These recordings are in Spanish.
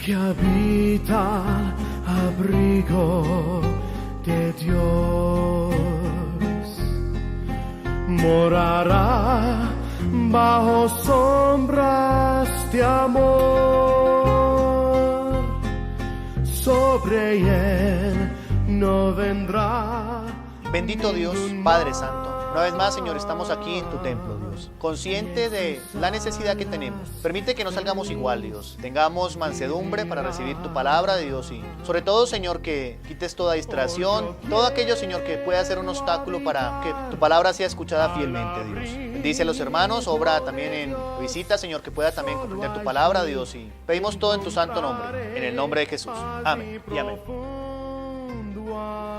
que habita al abrigo de Dios, morará bajo sombras de amor. Sobre él no vendrá. Bendito Dios, Padre Santo. Una vez más, Señor, estamos aquí en tu templo, Dios, consciente de la necesidad que tenemos. Permite que no salgamos igual, Dios. Tengamos mansedumbre para recibir tu palabra, Dios, y sobre todo, Señor, que quites toda distracción, todo aquello, Señor, que pueda ser un obstáculo para que tu palabra sea escuchada fielmente, Dios. Bendice a los hermanos, obra también en visita, Señor, que pueda también comprender tu palabra, Dios, y pedimos todo en tu santo nombre, en el nombre de Jesús. Amén y amén.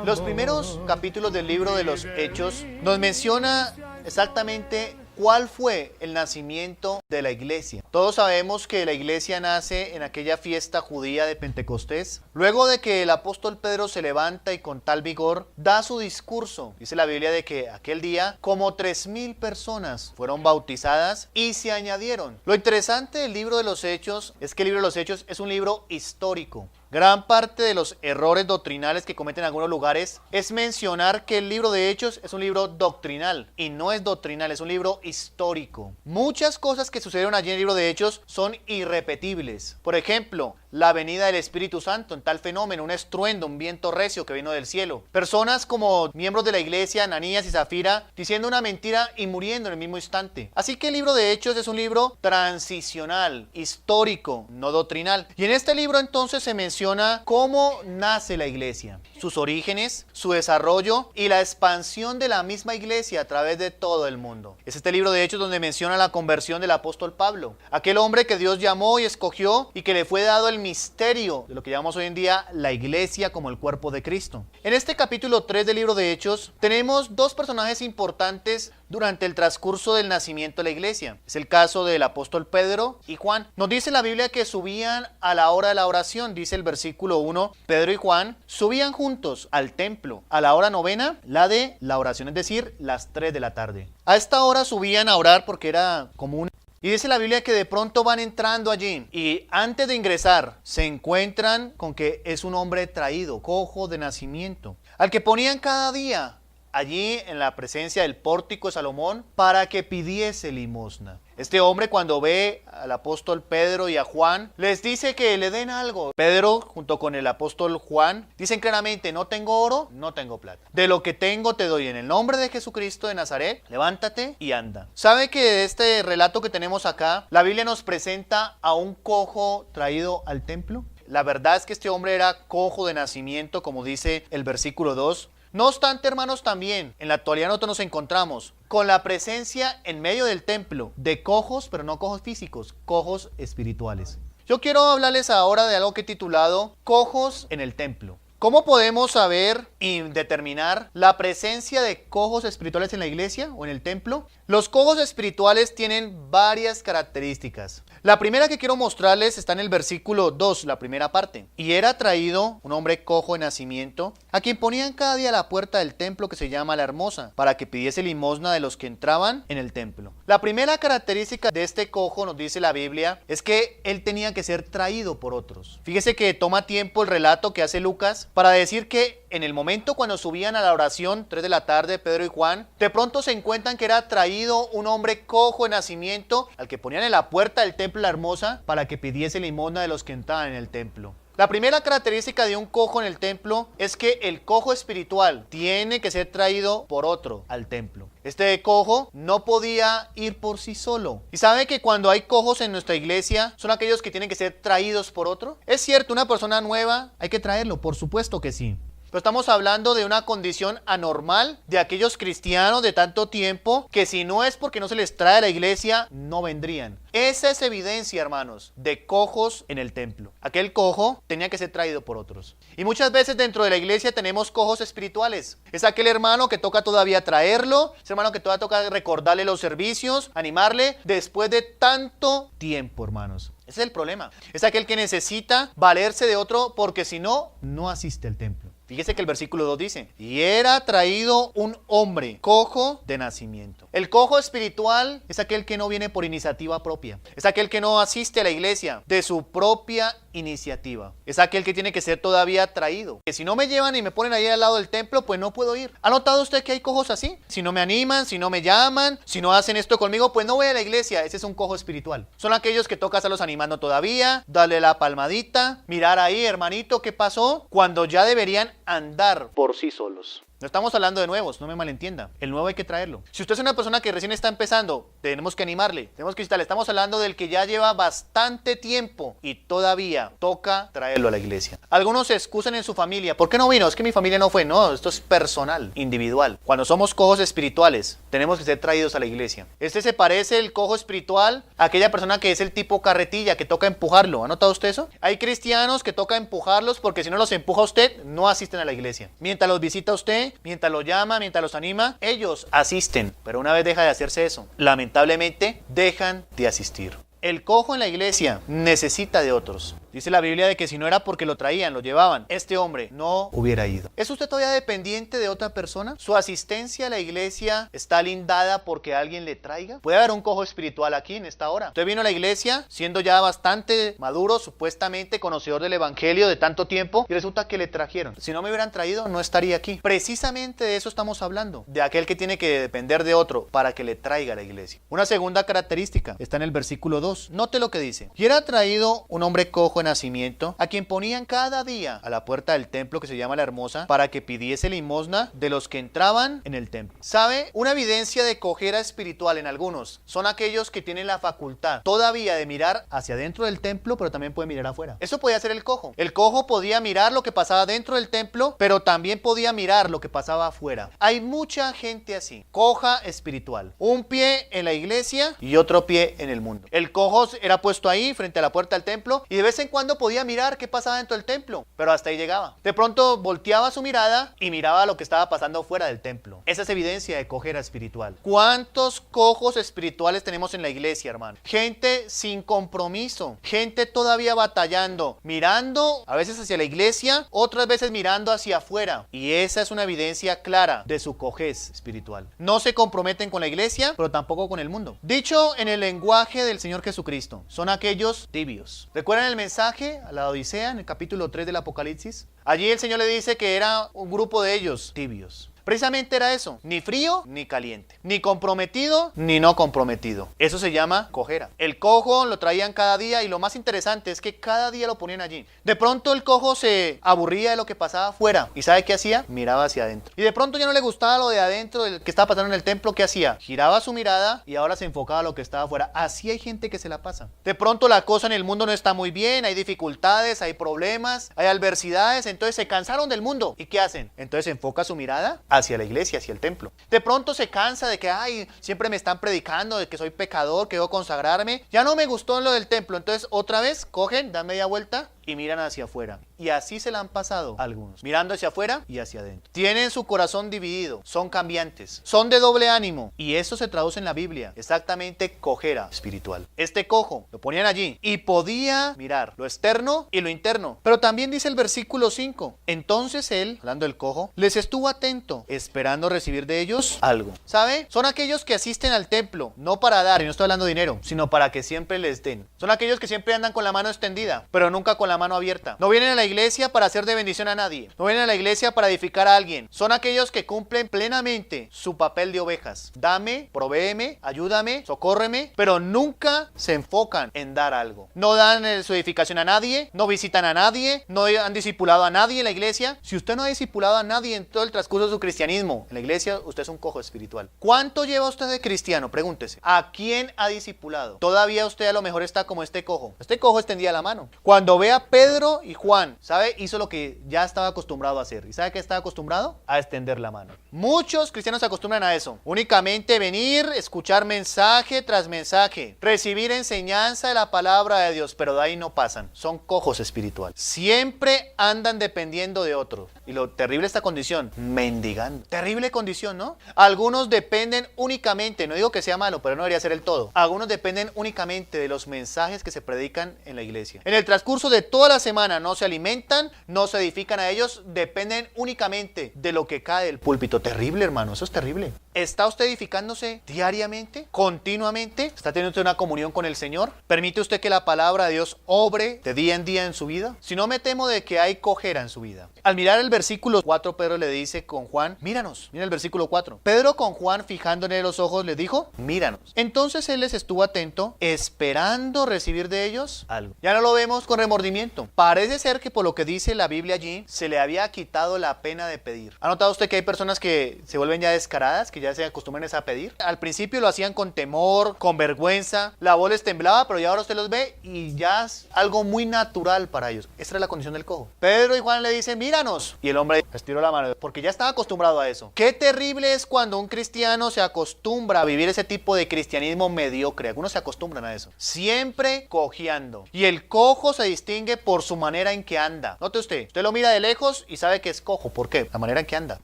Los primeros capítulos del libro de los Hechos nos menciona exactamente cuál fue el nacimiento de la iglesia. Todos sabemos que la iglesia nace en aquella fiesta judía de Pentecostés, luego de que el apóstol Pedro se levanta y con tal vigor da su discurso. Dice la Biblia de que aquel día como 3,000 personas fueron bautizadas y se añadieron. Lo interesante del libro de los Hechos es que el libro de los Hechos es un libro histórico. Gran parte de los errores doctrinales que cometen algunos lugares es mencionar que el libro de Hechos es un libro doctrinal, y no es doctrinal, es un libro histórico. Muchas cosas que sucedieron allí en el libro de Hechos son irrepetibles. Por ejemplo, la venida del Espíritu Santo en tal fenómeno, un estruendo, un viento recio que vino del cielo. Personas como miembros de la iglesia, Ananías y Zafira, diciendo una mentira y muriendo en el mismo instante. Así que el libro de Hechos es un libro transicional, histórico, no doctrinal. Y en este libro entonces se menciona cómo nace la iglesia, sus orígenes, su desarrollo y la expansión de la misma iglesia a través de todo el mundo. Es este libro de Hechos donde menciona la conversión del apóstol Pablo, aquel hombre que Dios llamó y escogió y que le fue dado el misterio de lo que llamamos hoy en día la iglesia como el cuerpo de Cristo. En este capítulo 3 del libro de Hechos tenemos dos personajes importantes durante el transcurso del nacimiento de la iglesia. Es el caso del apóstol Pedro y Juan. Nos dice la Biblia que subían a la hora de la oración. Dice el versículo 1, Pedro y Juan subían juntos al templo a la hora novena, la de la oración, es decir, las 3 de la tarde. A esta hora subían a orar porque era común. Y dice la Biblia que de pronto van entrando allí y antes de ingresar se encuentran con que es un hombre traído, cojo de nacimiento, al que ponían cada día allí en la presencia del pórtico de Salomón para que pidiese limosna. Este hombre, cuando ve al apóstol Pedro y a Juan, les dice que le den algo. Pedro, junto con el apóstol Juan, dicen claramente: no tengo oro, no tengo plata. De lo que tengo te doy. En el nombre de Jesucristo de Nazaret, levántate y anda. ¿Sabe que de este relato que tenemos acá, la Biblia nos presenta a un cojo traído al templo? La verdad es que este hombre era cojo de nacimiento, como dice el versículo 2. No obstante, hermanos, también en la actualidad nosotros nos encontramos con la presencia en medio del templo de cojos, pero no cojos físicos, cojos espirituales. Yo quiero hablarles ahora de algo que he titulado Cojos en el templo. ¿Cómo podemos saber y determinar la presencia de cojos espirituales en la iglesia o en el templo? Los cojos espirituales tienen varias características. La primera que quiero mostrarles está en el versículo 2, la primera parte. Y era traído un hombre cojo de nacimiento, a quien ponían cada día a la puerta del templo que se llama La Hermosa, para que pidiese limosna de los que entraban en el templo. La primera característica de este cojo, nos dice la Biblia, es que él tenía que ser traído por otros. Fíjese que toma tiempo el relato que hace Lucas para decir que en el momento cuando subían a la oración, 3 de la tarde, Pedro y Juan, de pronto se encuentran que era traído un hombre cojo de nacimiento al que ponían en la puerta del templo La Hermosa para que pidiese limosna de los que entraban en el templo. La primera característica de un cojo en el templo es que el cojo espiritual tiene que ser traído por otro al templo. Este cojo no podía ir por sí solo. ¿Y sabe que cuando hay cojos en nuestra iglesia son aquellos que tienen que ser traídos por otro? Es cierto, una persona nueva hay que traerlo, por supuesto que sí. Pero estamos hablando de una condición anormal de aquellos cristianos de tanto tiempo que si no es porque no se les trae a la iglesia, no vendrían. Esa es evidencia, hermanos, de cojos en el templo. Aquel cojo tenía que ser traído por otros. Y muchas veces dentro de la iglesia tenemos cojos espirituales. Es aquel hermano que toca todavía traerlo, ese hermano que todavía toca recordarle los servicios, animarle después de tanto tiempo, hermanos. Ese es el problema. Es aquel que necesita valerse de otro porque si no, no asiste al templo. Fíjese que el versículo 2 dice: y era traído un hombre cojo de nacimiento. El cojo espiritual es aquel que no viene por iniciativa propia. Es aquel que no asiste a la iglesia de su propia iniciativa. Es aquel que tiene que ser todavía atraído. Que si no me llevan y me ponen ahí al lado del templo, pues no puedo ir. ¿Ha notado usted que hay cojos así? Si no me animan, si no me llaman, si no hacen esto conmigo, pues no voy a la iglesia. Ese es un cojo espiritual. Son aquellos que toca estarlos animando todavía, darle la palmadita, mirar ahí, hermanito, ¿qué pasó? Cuando ya deberían andar por sí solos. No estamos hablando de nuevos, no me malentienda. El nuevo hay que traerlo. Si usted es una persona que recién está empezando, tenemos que animarle, tenemos que visitarle. Estamos hablando del que ya lleva bastante tiempo y todavía toca traerlo a la iglesia. Algunos se excusan en su familia. ¿Por qué no vino? Es que mi familia no fue. No, esto es personal, individual. Cuando somos cojos espirituales, tenemos que ser traídos a la iglesia. Este se parece, el cojo espiritual, a aquella persona que es el tipo carretilla, que toca empujarlo. ¿Ha notado usted eso? Hay cristianos que toca empujarlos porque si no los empuja usted, no asisten a la iglesia. Mientras los visita usted, mientras los llama, mientras los anima, ellos asisten. Pero una vez deja de hacerse eso, lamentablemente dejan de asistir. El cojo en la iglesia necesita de otros. Dice la Biblia de que si no era porque lo traían, lo llevaban, este hombre no hubiera ido. ¿Es usted todavía dependiente de otra persona? ¿Su asistencia a la iglesia está lindada porque alguien le traiga? ¿Puede haber un cojo espiritual aquí en esta hora? Usted vino a la iglesia siendo ya bastante maduro, supuestamente conocedor del evangelio de tanto tiempo, y resulta que le trajeron. Si no me hubieran traído, no estaría aquí. Precisamente de eso estamos hablando, de aquel que tiene que depender de otro para que le traiga a la iglesia. Una segunda característica está en el versículo 2. Note lo que dice. Y era traído un hombre cojo de nacimiento, a quien ponían cada día a la puerta del templo que se llama La Hermosa, para que pidiese limosna de los que entraban en el templo. ¿Sabe? Una evidencia de cojera espiritual en algunos son aquellos que tienen la facultad todavía de mirar hacia dentro del templo, pero también pueden mirar afuera. Eso podía ser el cojo. El cojo podía mirar lo que pasaba dentro del templo, pero también podía mirar lo que pasaba afuera. Hay mucha gente así, coja espiritual. Un pie en la iglesia y otro pie en el mundo. El cojo era puesto ahí frente a la puerta del templo y de vez en cuando podía mirar qué pasaba dentro del templo, pero hasta ahí llegaba. De pronto volteaba su mirada y miraba lo que estaba pasando fuera del templo. Esa es evidencia de cojera espiritual. ¿Cuántos cojos espirituales tenemos en la iglesia, hermano? Gente sin compromiso, gente todavía batallando, mirando a veces hacia la iglesia, otras veces mirando hacia afuera, y esa es una evidencia clara de su cojez espiritual. No se comprometen con la iglesia, pero tampoco con el mundo. Dicho en el lenguaje del Señor Jesucristo, son aquellos tibios. ¿Recuerdan el mensaje a la Odisea en el capítulo 3 del Apocalipsis? Allí el Señor le dice que era un grupo de ellos tibios. Precisamente era eso, ni frío ni caliente, ni comprometido ni no comprometido. Eso se llama cojera. El cojo lo traían cada día y lo más interesante es que cada día lo ponían allí. De pronto el cojo se aburría de lo que pasaba afuera y ¿sabe qué hacía? Miraba hacia adentro. Y de pronto ya no le gustaba lo de adentro, del que estaba pasando en el templo. ¿Qué hacía? Giraba su mirada y ahora se enfocaba a lo que estaba afuera. Así hay gente que se la pasa. De pronto la cosa en el mundo no está muy bien, hay dificultades, hay problemas, hay adversidades, entonces se cansaron del mundo. ¿Y qué hacen? Entonces se enfoca su mirada hacia la iglesia, hacia el templo. De pronto se cansa de que, siempre me están predicando de que soy pecador, que debo consagrarme. Ya no me gustó lo del templo, entonces otra vez cogen, dan media vuelta y miran hacia afuera. Y así se la han pasado algunos, mirando hacia afuera y hacia adentro. Tienen su corazón dividido, son cambiantes, son de doble ánimo. Y eso se traduce en la Biblia, exactamente cojera espiritual. Este cojo lo ponían allí y podía mirar lo externo y lo interno. Pero también dice el versículo 5. Entonces él, hablando del cojo, les estuvo atento, esperando recibir de ellos algo. ¿Sabe? Son aquellos que asisten al templo, no para dar, y no estoy hablando de dinero, sino para que siempre les den. Son aquellos que siempre andan con la mano extendida, pero nunca con la mano abierta. No vienen a la iglesia para hacer de bendición a nadie. No vienen a la iglesia para edificar a alguien. Son aquellos que cumplen plenamente su papel de ovejas. Dame, provéeme, ayúdame, socórreme, pero nunca se enfocan en dar algo. No dan su edificación a nadie, no visitan a nadie, no han discipulado a nadie en la iglesia. Si usted no ha discipulado a nadie en todo el transcurso de su cristianismo, en la iglesia usted es un cojo espiritual. ¿Cuánto lleva usted de cristiano? Pregúntese. ¿A quién ha discipulado? Todavía usted a lo mejor está como este cojo. Este cojo extendía la mano. Cuando ve a Pedro y Juan, ¿sabe? Hizo lo que ya estaba acostumbrado a hacer. ¿Y sabe qué estaba acostumbrado? A extender la mano. Muchos cristianos se acostumbran a eso. Únicamente venir, escuchar mensaje tras mensaje, recibir enseñanza de la palabra de Dios, pero de ahí no pasan. Son cojos espirituales. Siempre andan dependiendo de otros. Y lo terrible es esta condición, mendigando. Terrible condición, ¿no? Algunos dependen únicamente, no digo que sea malo, pero no debería ser el todo. Algunos dependen únicamente de los mensajes que se predican en la iglesia. En el transcurso de todo toda la semana no se alimentan, no se edifican a ellos, dependen únicamente de lo que cae del púlpito. Terrible, hermano, eso es terrible. ¿Está usted edificándose diariamente, continuamente? ¿Está teniendo usted una comunión con el Señor? ¿Permite usted que la palabra de Dios obre de día en día en su vida? Si no, me temo de que hay cojera en su vida. Al mirar el versículo 4, Pedro le dice con Juan, míranos. Mira el versículo 4. Pedro con Juan, fijándole los ojos, le dijo, míranos. Entonces él les estuvo atento, esperando recibir de ellos algo. Ya no lo vemos con remordimiento. Parece ser que por lo que dice la Biblia allí, se le había quitado la pena de pedir. ¿Ha notado usted que hay personas que se vuelven ya descaradas, que ya se acostumbran a pedir? Al principio lo hacían con temor, con vergüenza, la voz les temblaba, pero ya ahora usted los ve y ya es algo muy natural para ellos. Esta es la condición del cojo. Pedro y Juan le dicen, míranos. Y el hombre estiró la mano, porque ya estaba acostumbrado a eso. Qué terrible es cuando un cristiano se acostumbra a vivir ese tipo de cristianismo mediocre. Algunos se acostumbran a eso. Siempre cojeando. Y el cojo se distingue por su manera en que anda. Note usted lo mira de lejos y sabe que es cojo. ¿Por qué? La manera en que anda.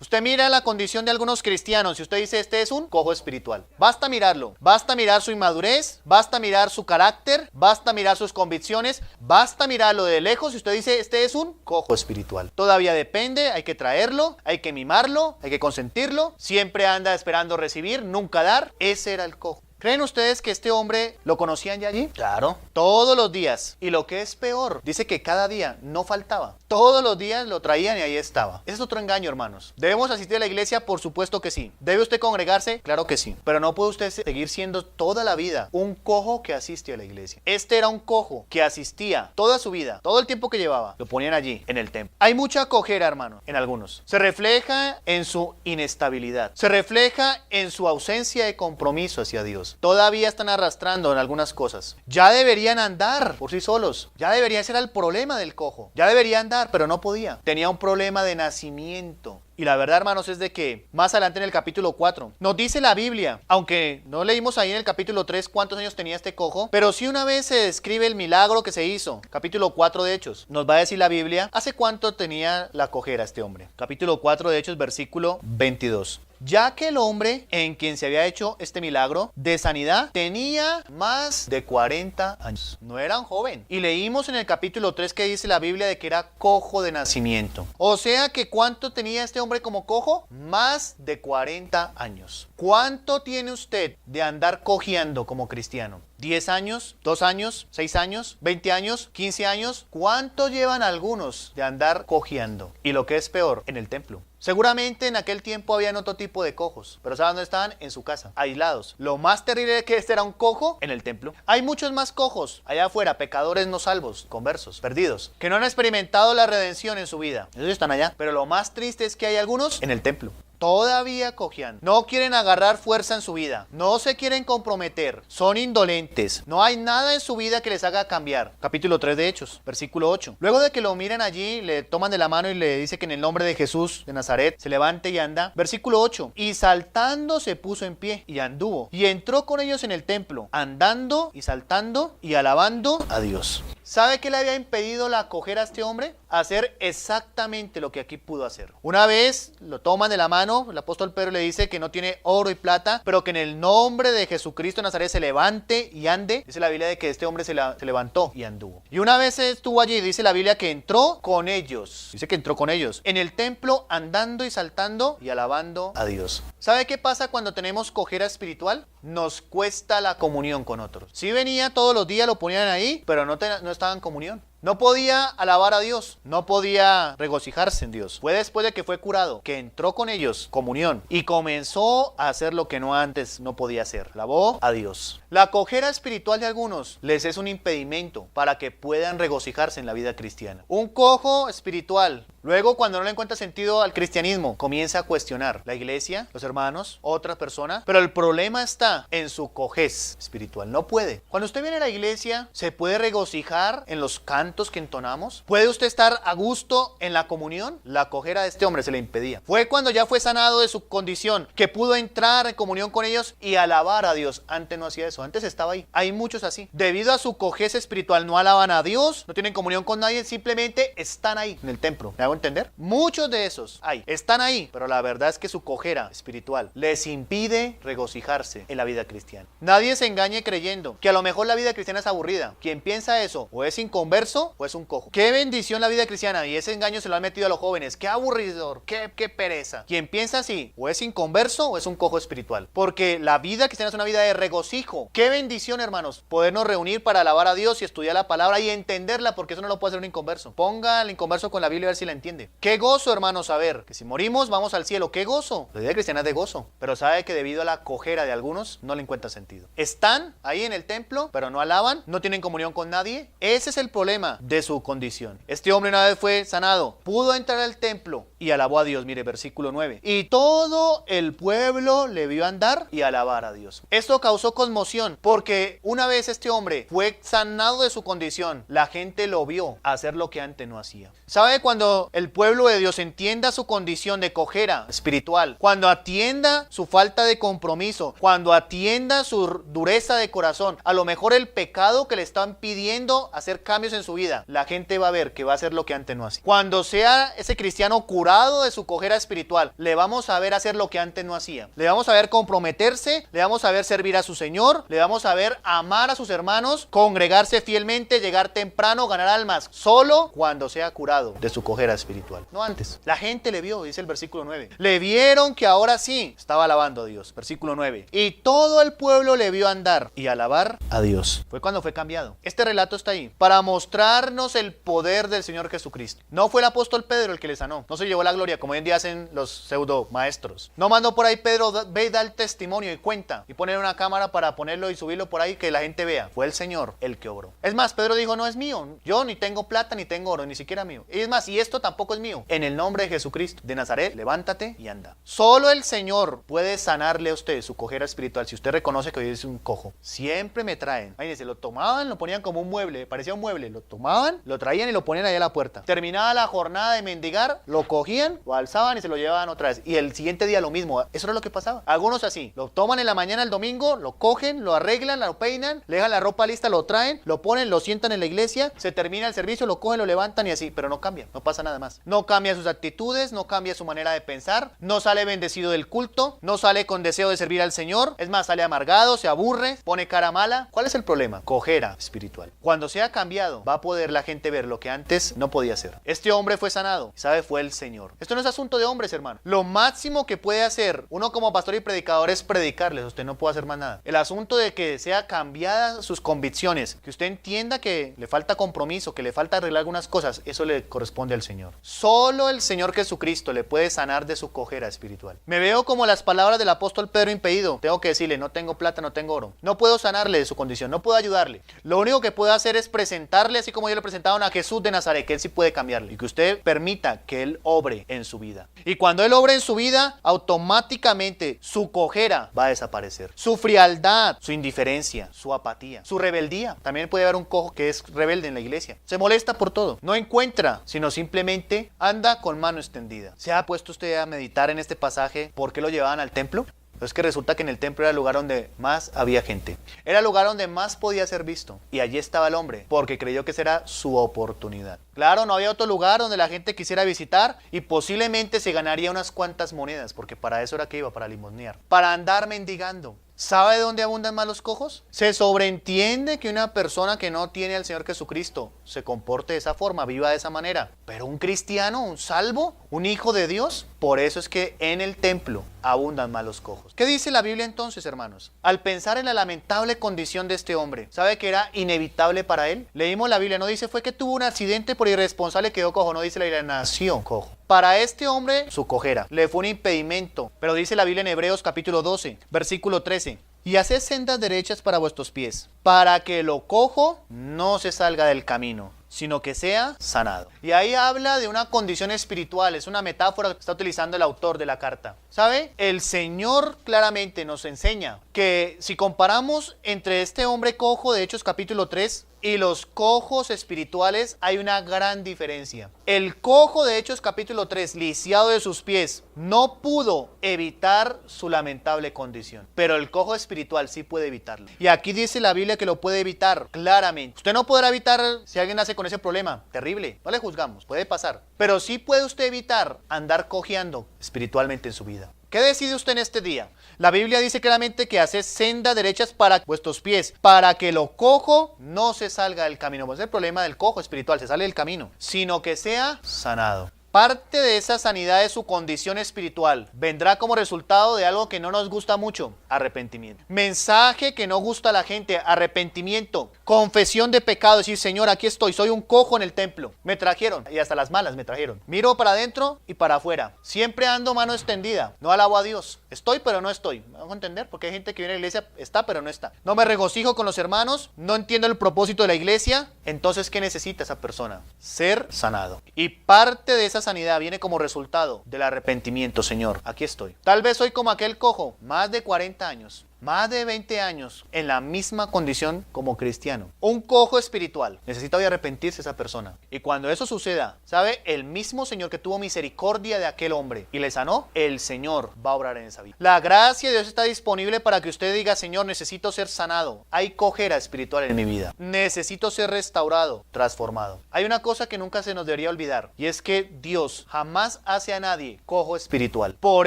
Usted mira la condición de algunos cristianos y usted dice, este es un cojo espiritual. Basta mirarlo. Basta mirar su inmadurez. Basta mirar su carácter. Basta mirar sus convicciones. Basta mirarlo de lejos y usted dice, este es un cojo espiritual. Todavía depende, hay que traerlo, hay que mimarlo, hay que consentirlo. Siempre anda esperando recibir, nunca dar. Ese era el cojo. ¿Creen ustedes que este hombre lo conocían ya allí? Claro. Todos los días. Y lo que es peor, dice que cada día no faltaba. Todos los días lo traían y ahí estaba. Ese es otro engaño, hermanos. ¿Debemos asistir a la iglesia? Por supuesto que sí. ¿Debe usted congregarse? Claro que sí. Pero no puede usted seguir siendo toda la vida un cojo que asiste a la iglesia. Este era un cojo que asistía toda su vida, todo el tiempo que llevaba, lo ponían allí, en el templo. Hay mucha cojera, hermano, en algunos. Se refleja en su inestabilidad. Se refleja en su ausencia de compromiso hacia Dios. Todavía están arrastrando en algunas cosas. Ya deberían andar por sí solos. Ya debería ser el problema del cojo. Ya debería andar, pero no podía. Tenía un problema de nacimiento. Y la verdad, hermanos, es de que más adelante en el capítulo 4 nos dice la Biblia, aunque no leímos ahí en el capítulo 3 cuántos años tenía este cojo, pero sí una vez se describe el milagro que se hizo. Capítulo 4 de Hechos. Nos va a decir la Biblia hace cuánto tenía la cojera este hombre. Capítulo 4 de Hechos, versículo 22. Ya que el hombre en quien se había hecho este milagro de sanidad tenía más de 40 años. No era un joven. Y leímos en el capítulo 3 que dice la Biblia de que era cojo de nacimiento. O sea que ¿cuánto tenía este hombre como cojo? Más de 40 años. ¿Cuánto tiene usted de andar cojeando como cristiano? ¿10 años? ¿2 años? ¿6 años? ¿20 años? ¿15 años? ¿Cuánto llevan algunos de andar cojeando? Y lo que es peor, en el templo. Seguramente en aquel tiempo había otro tipo de cojos, pero ¿saben dónde estaban? En su casa, aislados. Lo más terrible es que este era un cojo en el templo. Hay muchos más cojos allá afuera, pecadores no salvos, conversos, perdidos, que no han experimentado la redención en su vida. Ellos están allá, pero lo más triste es que hay algunos en el templo. Todavía cojean, no quieren agarrar fuerza en su vida, no se quieren comprometer, son indolentes, no hay nada en su vida que les haga cambiar. Capítulo 3 de Hechos, versículo 8. Luego de que lo miran allí, le toman de la mano y le dice que en el nombre de Jesús de Nazaret se levante y anda. Versículo 8. Y saltando se puso en pie y anduvo y entró con ellos en el templo, andando y saltando y alabando a Dios. ¿Sabe qué le había impedido la cojera a este hombre? Hacer exactamente lo que aquí pudo hacer. Una vez lo toman de la mano, el apóstol Pedro le dice que no tiene oro y plata, pero que en el nombre de Jesucristo de Nazaret se levante y ande. Dice la Biblia de que este hombre se levantó y anduvo. Y una vez estuvo allí, dice la Biblia que entró con ellos. Dice que entró con ellos en el templo andando y saltando y alabando a Dios. ¿Sabe qué pasa cuando tenemos cojera espiritual? Nos cuesta la comunión con otros. Si venía todos los días, lo ponían ahí, pero no estaba en comunión. No podía alabar a Dios, no podía regocijarse en Dios. Fue después de que fue curado, que entró con ellos, comunión, y comenzó a hacer lo que antes no podía hacer. Alabó a Dios. La cojera espiritual de algunos les es un impedimento para que puedan regocijarse en la vida cristiana. Un cojo espiritual, luego cuando no le encuentra sentido al cristianismo, comienza a cuestionar la iglesia, los hermanos, otras personas, pero el problema está en su cojez espiritual. No puede. Cuando usted viene a la iglesia, ¿se puede regocijar en los cantos que entonamos? ¿Puede usted estar a gusto en la comunión? La cojera de este hombre se le impedía. Fue cuando ya fue sanado de su condición que pudo entrar en comunión con ellos y alabar a Dios. Antes no hacía eso, antes estaba ahí. Hay muchos así. Debido a su cojez espiritual no alaban a Dios, no tienen comunión con nadie, simplemente están ahí en el templo. ¿Me hago hago entender? Muchos de esos están ahí, pero la verdad es que su cojera espiritual les impide regocijarse en la vida cristiana. Nadie se engañe creyendo que a lo mejor la vida cristiana es aburrida. Quien piensa eso o es inconverso o es un cojo. Qué bendición la vida cristiana, y ese engaño se lo han metido a los jóvenes. Qué aburridor, qué pereza. Quien piensa así o es inconverso o es un cojo espiritual, porque la vida cristiana es una vida de regocijo. Qué bendición, hermanos, podernos reunir para alabar a Dios y estudiar la palabra y entenderla, porque eso no lo puede hacer un inconverso. Ponga al inconverso con la Biblia a ver si la entiende. Qué gozo, hermanos, saber que si morimos vamos al cielo. Qué gozo. La vida cristiana es de gozo, pero sabe que debido a la cojera de algunos no le encuentra sentido. Están ahí en el templo, pero no alaban, no tienen comunión con nadie. Ese es el problema de su condición. Este hombre una vez fue sanado, pudo entrar al templo y alabó a Dios. Mire, versículo 9. Y todo el pueblo le vio andar y alabar a Dios. Esto causó conmoción, porque una vez este hombre fue sanado de su condición, la gente lo vio hacer lo que antes no hacía. ¿Sabe? Cuando el pueblo de Dios entienda su condición de cojera espiritual, cuando atienda su falta de compromiso, cuando atienda su dureza de corazón, a lo mejor el pecado que le están pidiendo hacer cambios en su vida, la gente va a ver que va a hacer lo que antes no hacía. Cuando sea ese cristiano curado de su cojera espiritual, le vamos a ver hacer lo que antes no hacía. Le vamos a ver comprometerse, le vamos a ver servir a su Señor, le vamos a ver amar a sus hermanos, congregarse fielmente, llegar temprano, ganar almas, solo cuando sea curado de su cojera espiritual, no antes. La gente le vio, dice el versículo 9. Le vieron que ahora sí estaba alabando a Dios. Versículo 9. Y todo el pueblo le vio andar y alabar a Dios. Fue cuando fue cambiado. Este relato está ahí para mostrarnos el poder del Señor Jesucristo. No fue el apóstol Pedro el que le sanó, no se llevó la gloria como hoy en día hacen los pseudo maestros. No mandó por ahí Pedro, ve y da el testimonio y cuenta y poner una cámara para ponerlo y subirlo por ahí que la gente vea. Fue el Señor el que obró. Es más, Pedro dijo, no es mío, yo ni tengo plata ni tengo oro, ni siquiera mío. Y es más, y esto tampoco es mío. En el nombre de Jesucristo de Nazaret, levántate y anda. Solo el Señor puede sanarle a usted su cojera espiritual. Si usted reconoce que hoy es un cojo, siempre me traen. Ahí se lo tomaban, lo ponían como un mueble, parecía un mueble, lo tomaban, lo traían y lo ponían ahí a la puerta. Terminaba la jornada de mendigar, lo cogían, lo alzaban y se lo llevaban otra vez. Y el siguiente día lo mismo. Eso era lo que pasaba. Algunos así, lo toman en la mañana el domingo, lo cogen, lo arreglan, lo peinan, le dejan la ropa lista, lo traen, lo ponen, lo sientan en la iglesia, se termina el servicio, lo cogen, lo levantan y así, pero no cambia, no pasa nada más. No cambia sus actitudes, no cambia su manera de pensar, no sale bendecido del culto, no sale con deseo de servir al Señor, es más, sale amargado, se aburre, pone cara mala. ¿Cuál es el problema? Cojera espiritual. Cuando sea cambiado, va a poder la gente ver lo que antes no podía hacer. Este hombre fue sanado, ¿sabe? Fue el Señor. Esto no es asunto de hombres, hermano. Lo máximo que puede hacer uno como pastor y predicador es predicarles. Usted no puede hacer más nada. El asunto de que sea cambiada sus convicciones, que usted entienda que le falta compromiso, que le falta arreglar algunas cosas, eso le corresponde al Señor. Solo el Señor Jesucristo le puede sanar de su cojera espiritual. Me veo como las palabras del apóstol Pedro impedido. Tengo que decirle, no tengo plata, no tengo oro. No puedo sanarle de su condición, no puedo ayudarle. Lo único que puedo hacer es presentarle, así como yo le presentaron a Jesús de Nazaret, que Él sí puede cambiarle. Y que usted permita que Él obre en su vida. Y cuando Él obre en su vida, automáticamente su cojera va a desaparecer. Su frialdad, su indiferencia, su apatía, su rebeldía. También puede haber un cojo que es rebelde en la iglesia. Se molesta por todo. No encuentra, sino simplemente anda con mano extendida. ¿Se ha puesto usted a meditar en este pasaje por qué lo llevaban al templo? Es que resulta que en el templo era el lugar donde más había gente. Era el lugar donde más podía ser visto. Y allí estaba el hombre, porque creyó que esa era su oportunidad. Claro, no había otro lugar donde la gente quisiera visitar y posiblemente se ganaría unas cuantas monedas, porque para eso era que iba, para limosnear, para andar mendigando. ¿Sabe de dónde abundan más los cojos? Se sobreentiende que una persona que no tiene al Señor Jesucristo se comporte de esa forma, viva de esa manera. Pero un cristiano, un salvo, un hijo de Dios, por eso es que en el templo abundan más los cojos. ¿Qué dice la Biblia entonces, hermanos? Al pensar en la lamentable condición de este hombre, ¿sabe que era inevitable para él? Leímos la Biblia, no dice fue que tuvo un accidente por irresponsable quedó cojo, no dice la Biblia, nació cojo. Para este hombre, su cojera le fue un impedimento, pero dice la Biblia en Hebreos capítulo 12, versículo 13. Y haced sendas derechas para vuestros pies, para que lo cojo no se salga del camino, sino que sea sanado. Y ahí habla de una condición espiritual, es una metáfora que está utilizando el autor de la carta. ¿Sabe? El Señor claramente nos enseña que si comparamos entre este hombre cojo de Hechos capítulo 3 y los cojos espirituales hay una gran diferencia. El cojo de Hechos capítulo 3, lisiado de sus pies, no pudo evitar su lamentable condición, pero el cojo espiritual sí puede evitarlo. Y aquí dice la Biblia que lo puede evitar claramente. Usted no podrá evitar si alguien nace con ese problema, terrible, no le juzgamos, puede pasar, pero sí puede usted evitar andar cojeando espiritualmente en su vida. ¿Qué decide usted en este día? La Biblia dice claramente que hace sendas derechas para vuestros pies, para que lo cojo no se salga del camino. Pues es el problema del cojo espiritual, se sale del camino, sino que sea sanado. Parte de esa sanidad de su condición espiritual vendrá como resultado de algo que no nos gusta mucho: arrepentimiento. Mensaje que no gusta a la gente: arrepentimiento, confesión de pecado, decir: Señor, aquí estoy, soy un cojo en el templo, me trajeron, y hasta las malas me trajeron, miro para adentro y para afuera, siempre ando mano extendida, no alabo a Dios, estoy pero no estoy. ¿Me hago entender? Porque hay gente que viene a la iglesia, está pero no está, no me regocijo con los hermanos, no entiendo el propósito de la iglesia. Entonces, ¿qué necesita esa persona? Ser sanado. Y parte de esa sanidad viene como resultado del arrepentimiento. Señor, aquí estoy. Tal vez soy como aquel cojo, más de 40 años, más de 20 años en la misma condición como cristiano. Un cojo espiritual. Necesita hoy arrepentirse esa persona. Y cuando eso suceda, ¿sabe? El mismo Señor que tuvo misericordia de aquel hombre y le sanó, el Señor va a obrar en esa vida. La gracia de Dios está disponible para que usted diga: Señor, necesito ser sanado. Hay cojera espiritual en mi vida. Necesito ser restaurado, transformado. Hay una cosa que nunca se nos debería olvidar, y es que Dios jamás hace a nadie cojo espiritual. Por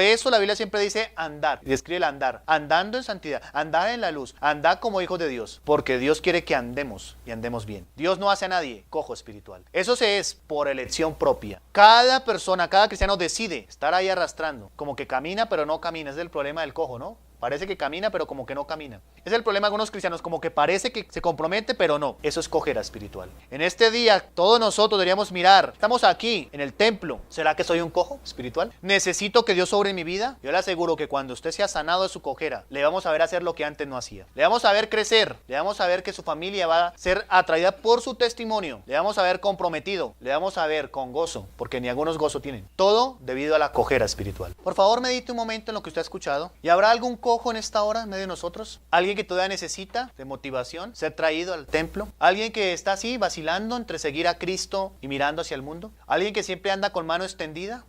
eso la Biblia siempre dice andar, y describe el andar, andando en santidad, andar en la luz, andar como hijos de Dios, porque Dios quiere que andemos y andemos bien. Dios no hace a nadie cojo espiritual. Eso se es por elección propia. Cada persona, cada cristiano decide estar ahí arrastrando, como que camina pero no camina. Es el problema del cojo, ¿no? Parece que camina, pero como que no camina. Es el problema de algunos cristianos, como que parece que se compromete, pero no. Eso es cojera espiritual. En este día, todos nosotros deberíamos mirar. Estamos aquí, en el templo. ¿Será que soy un cojo espiritual? ¿Necesito que Dios sobre mi vida? Yo le aseguro que cuando usted sea sanado de su cojera, le vamos a ver hacer lo que antes no hacía. Le vamos a ver crecer. Le vamos a ver que su familia va a ser atraída por su testimonio. Le vamos a ver comprometido. Le vamos a ver con gozo, porque ni algunos gozo tienen. Todo debido a la cojera espiritual. Por favor, medite un momento en lo que usted ha escuchado. ¿Y habrá algún cojo en esta hora en medio de nosotros? Alguien que todavía necesita de motivación, ser traído al templo. Alguien que está así vacilando entre seguir a Cristo y mirando hacia el mundo. Alguien que siempre anda con mano extendida,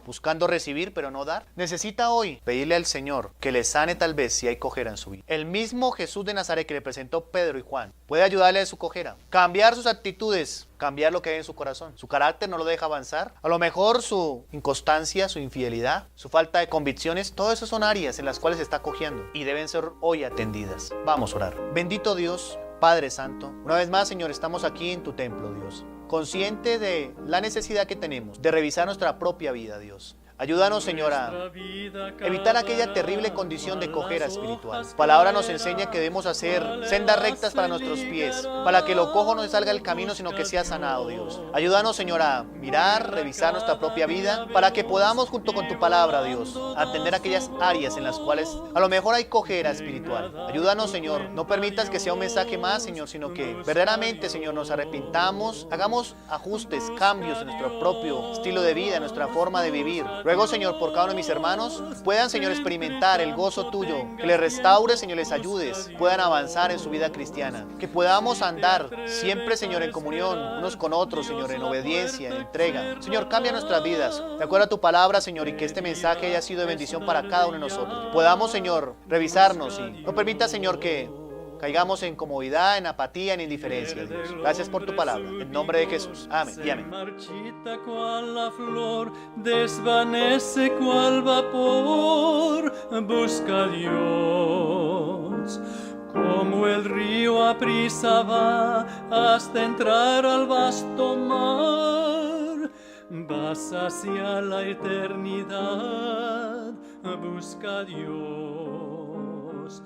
buscando recibir pero no dar. Necesita hoy pedirle al Señor que le sane tal vez si hay cojera en su vida. El mismo Jesús de Nazaret que le presentó Pedro y Juan puede ayudarle a su cojera, cambiar sus actitudes, cambiar lo que hay en su corazón. Su carácter no lo deja avanzar. A lo mejor su inconstancia, su infidelidad, su falta de convicciones, todas esas son áreas en las cuales está cojeando y deben ser hoy atendidas. Vamos a orar. Bendito Dios, Padre Santo, una vez más, Señor, estamos aquí en tu templo, Dios, consciente de la necesidad que tenemos de revisar nuestra propia vida, Dios. Ayúdanos, Señor, a evitar aquella terrible condición de cojera espiritual. Tu palabra nos enseña que debemos hacer sendas rectas para nuestros pies, para que lo cojo no se salga del camino, sino que sea sanado, Dios. Ayúdanos, Señor, a mirar, revisar nuestra propia vida, para que podamos, junto con tu palabra, Dios, atender aquellas áreas en las cuales a lo mejor hay cojera espiritual. Ayúdanos, Señor, no permitas que sea un mensaje más, Señor, sino que verdaderamente, Señor, nos arrepintamos, hagamos ajustes, cambios en nuestro propio estilo de vida, en nuestra forma de vivir. Ruego, Señor, por cada uno de mis hermanos, puedan, Señor, experimentar el gozo tuyo, que les restaures, Señor, les ayudes, puedan avanzar en su vida cristiana, que podamos andar siempre, Señor, en comunión unos con otros, Señor, en obediencia, en entrega. Señor, cambia nuestras vidas, de acuerdo a tu palabra, Señor, y que este mensaje haya sido de bendición para cada uno de nosotros. Podamos, Señor, revisarnos y no permita, Señor, que caigamos en comodidad, en apatía, en indiferencia, Dios. Gracias por tu palabra. En nombre de Jesús. Amén y amén. Marchita cual la flor, desvanece cual vapor, busca a Dios. Como el río aprisa va hasta entrar al vasto mar, vas hacia la eternidad, busca a Dios.